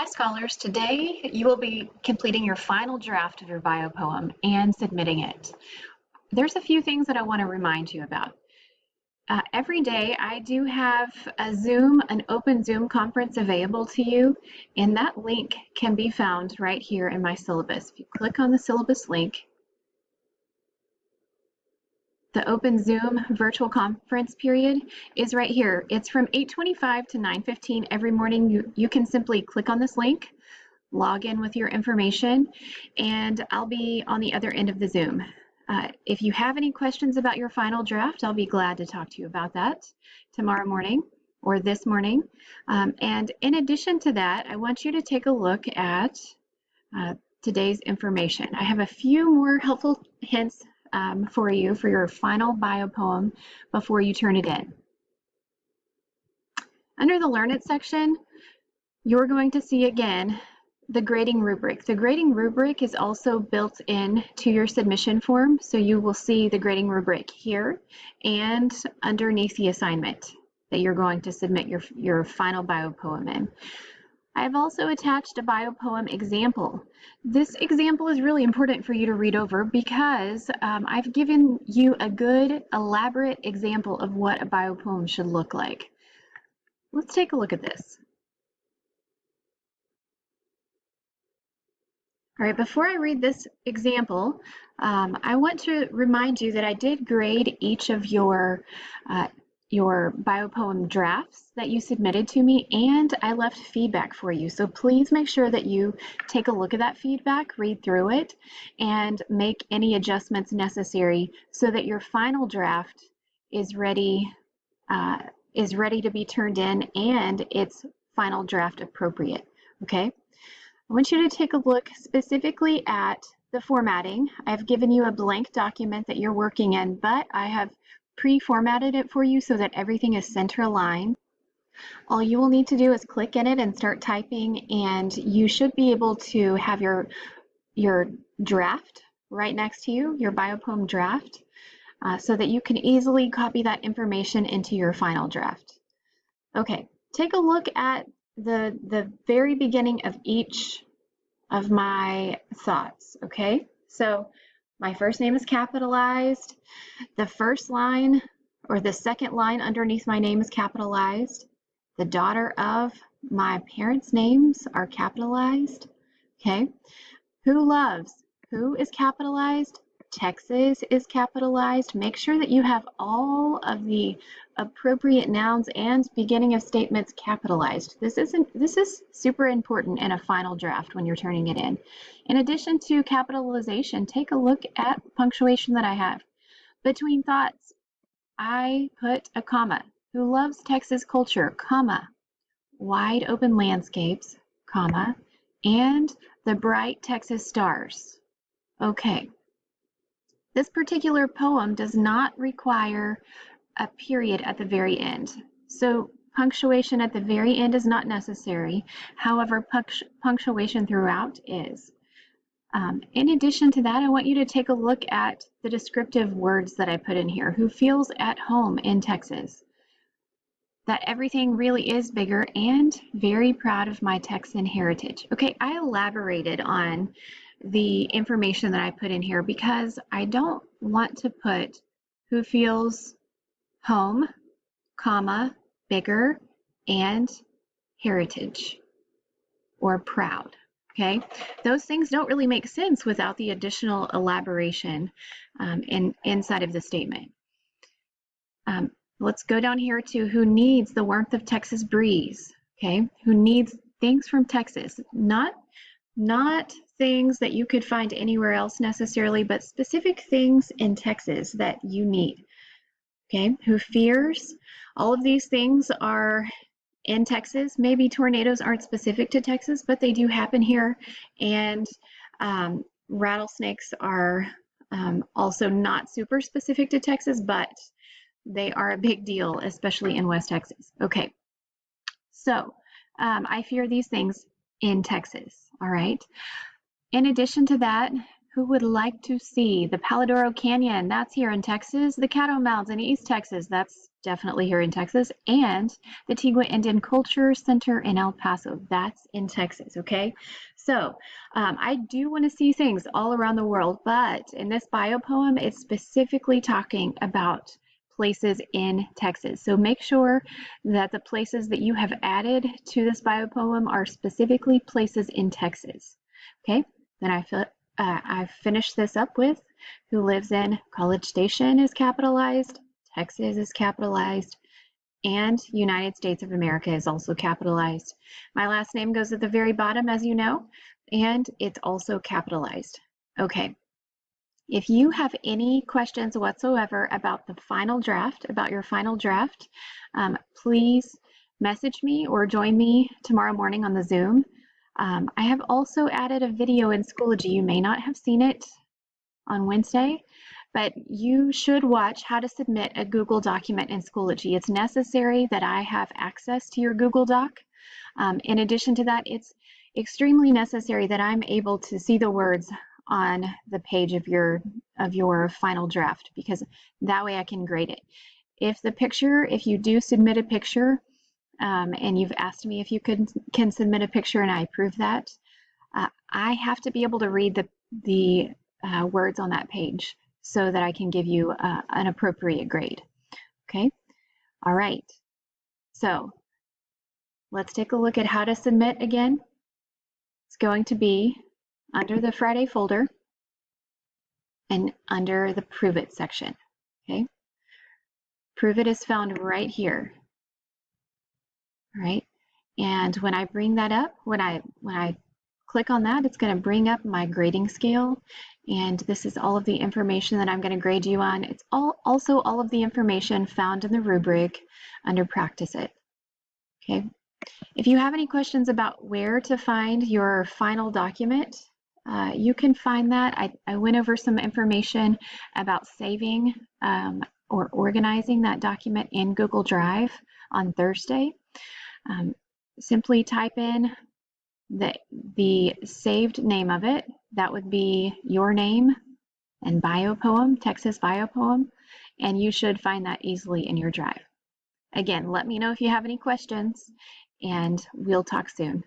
Hi scholars, today you will be completing your final draft of your bio poem and submitting it. There's a few things that I want to remind you about. Every day I do have an open Zoom conference available to you, and that link can be found right here in my syllabus. If you click on the syllabus link, the open Zoom virtual conference period is right here. It's from 8:25 to 9:15 every morning. You can simply click on this link, log in with your information, and I'll be on the other end of the Zoom. If you have any questions about your final draft, I'll be glad to talk to you about that tomorrow morning or this morning. And in addition to that, I want you to take a look at today's information. I have a few more helpful hints for you for your final bio poem before you turn it in. Under the Learn It section, you're going to see again the grading rubric. The grading rubric is also built in to your submission form, so you will see the grading rubric here and underneath the assignment that you're going to submit your final bio poem in. I've also attached a bio poem example. This example is really important for you to read over because I've given you a good elaborate example of what a bio poem should look like. Let's take a look at this. All right, before I read this example, I want to remind you that I did grade each of your bio poem drafts that you submitted to me, and I left feedback for you. So please make sure that you take a look at that feedback, read through it, and make any adjustments necessary so that your final draft is ready to be turned in and it's final draft appropriate. Okay. I want you to take a look specifically at the formatting. I've given you a blank document that you're working in, but I have pre-formatted it for you so that everything is center aligned. All you will need to do is click in it and start typing, and you should be able to have your draft right next to you, your bio poem draft, so that you can easily copy that information into your final draft. Okay, take a look at the very beginning of each of my thoughts, okay? So my first name is capitalized. The first line or the second line underneath my name is capitalized. The daughter of my parents' names are capitalized, okay? Who loves? Who is capitalized? Texas is capitalized. Make sure that you have all of the appropriate nouns and beginning of statements capitalized. This is super important in a final draft when you're turning it in. In addition to capitalization, take a look at punctuation that I have. Between thoughts, I put a comma. Who loves Texas culture, comma. Wide open landscapes, comma, and the bright Texas stars. Okay. This particular poem does not require a period at the very end. So punctuation at the very end is not necessary. However, punctuation throughout is. In addition to that, I want you to take a look at the descriptive words that I put in here. Who feels at home in Texas? That everything really is bigger and very proud of my Texan heritage. Okay, I elaborated on the information that I put in here because I don't want to put who feels home, comma, bigger, and heritage or proud. Okay, those things don't really make sense without the additional elaboration inside of the statement. Let's go down here to who needs the warmth of Texas breeze. Okay, who needs things from Texas, not things that you could find anywhere else necessarily, but specific things in Texas that you need. Okay, who fears? All of these things are in Texas. Maybe tornadoes aren't specific to Texas, but they do happen here. And rattlesnakes are also not super specific to Texas, but they are a big deal, especially in West Texas. Okay, so I fear these things in Texas, all right? In addition to that, who would like to see the Palo Duro Canyon? That's here in Texas. The Caddo Mounds in East Texas. That's definitely here in Texas. And the Tigua Indian Culture Center in El Paso. That's in Texas, okay? So I do want to see things all around the world, but in this bio poem, it's specifically talking about places in Texas. So make sure that the places that you have added to this bio poem are specifically places in Texas. Okay, then I've finished this up with who lives in College Station is capitalized, Texas is capitalized, and United States of America is also capitalized. My last name goes at the very bottom, as you know, and it's also capitalized. Okay. If you have any questions whatsoever about the final draft, about your final draft, please message me or join me tomorrow morning on the Zoom. I have also added a video in Schoology. You may not have seen it on Wednesday, but you should watch how to submit a Google document in Schoology. It's necessary that I have access to your Google Doc. In addition to that, it's extremely necessary that I'm able to see the words on the page of your final draft, because that way I can grade it. If you do submit a picture, and you've asked me if you can submit a picture and I approve that, I have to be able to read the words on that page so that I can give you an appropriate grade. Okay, all right, so let's take a look at how to submit again. It's going to be under the Friday folder and under the Prove It section. Okay, Prove It is found right here. All right, and when I bring that up, when I click on that, it's going to bring up my grading scale, and this is all of the information that I'm going to grade you on. It's also all of the information found in the rubric under Practice It. Okay, if you have any questions about where to find your final document, you can find that. I went over some information about saving or organizing that document in Google Drive on Thursday. Simply type in the saved name of it. That would be your name and bio poem, Texas bio poem, and you should find that easily in your Drive. Again, let me know if you have any questions, and we'll talk soon.